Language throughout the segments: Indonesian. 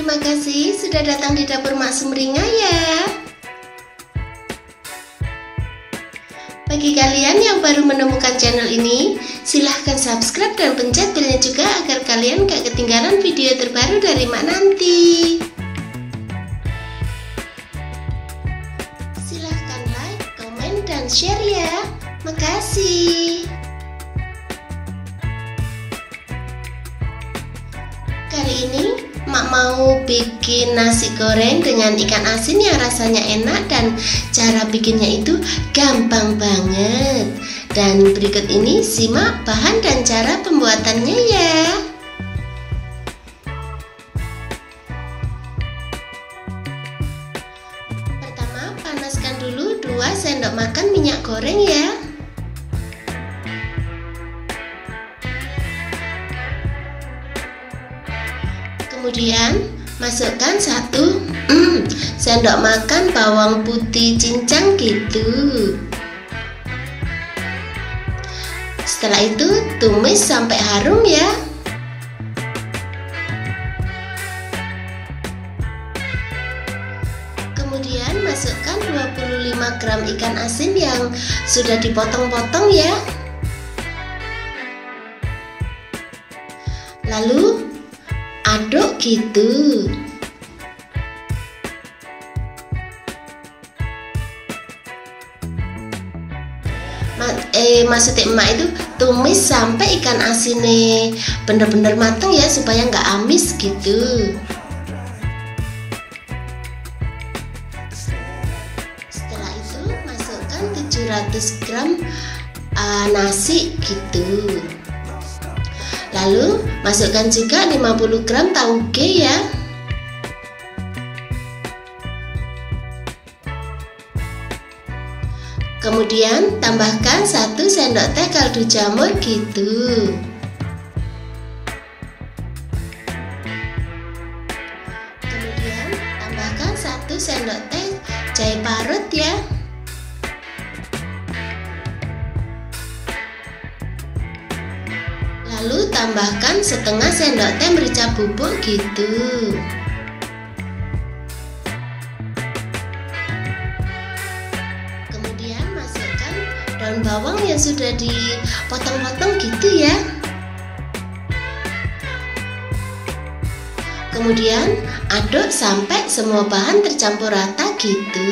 terima kasih sudah datang di dapur Mak Sumringah ya. Bagi kalian yang baru menemukan channel ini, silahkan subscribe dan pencet belnya juga agar kalian gak ketinggalan video terbaru dari Mak nanti. Silahkan like, komen, dan share ya. Makasih. Kali ini Mak mau bikin nasi goreng dengan ikan asin yang rasanya enak dan cara bikinnya itu gampang banget. Dan berikut ini simak bahan dan cara pembuatannya ya. Pertama, panaskan dulu 2 sendok makan minyak goreng ya. Kemudian masukkan 1 sendok makan bawang putih cincang gitu. Setelah itu tumis sampai harum ya. Kemudian masukkan 25 gram ikan asin yang sudah dipotong-potong ya. Lalu aduk gitu. Maksudnya emak itu tumis sampai ikan asinnya bener-bener matang ya, supaya nggak amis gitu. Setelah itu masukkan 700 gram nasi gitu. Lalu masukkan juga 50 gram tauge ya. Kemudian tambahkan 1 sendok teh kaldu jamur gitu. Kemudian tambahkan 1 sendok teh jahe parut ya. Lalu tambahkan setengah sendok teh merica bubuk gitu. Kemudian masukkan daun bawang yang sudah dipotong-potong gitu ya. Kemudian aduk sampai semua bahan tercampur rata gitu.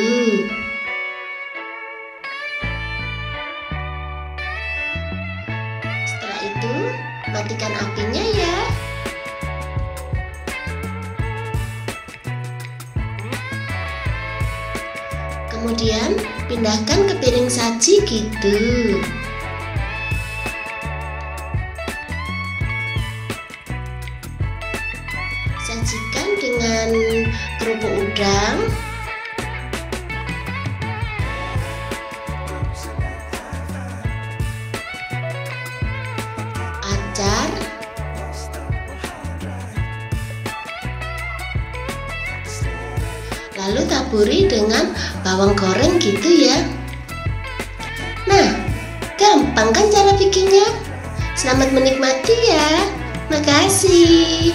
Setelah itu matikan apinya ya. Kemudian pindahkan ke piring saji gitu. Sajikan dengan kerupuk udang, acar, lalu taburi dengan bawang goreng gitu ya. Nah, gampang kan cara bikinnya? Selamat menikmati ya. Makasih.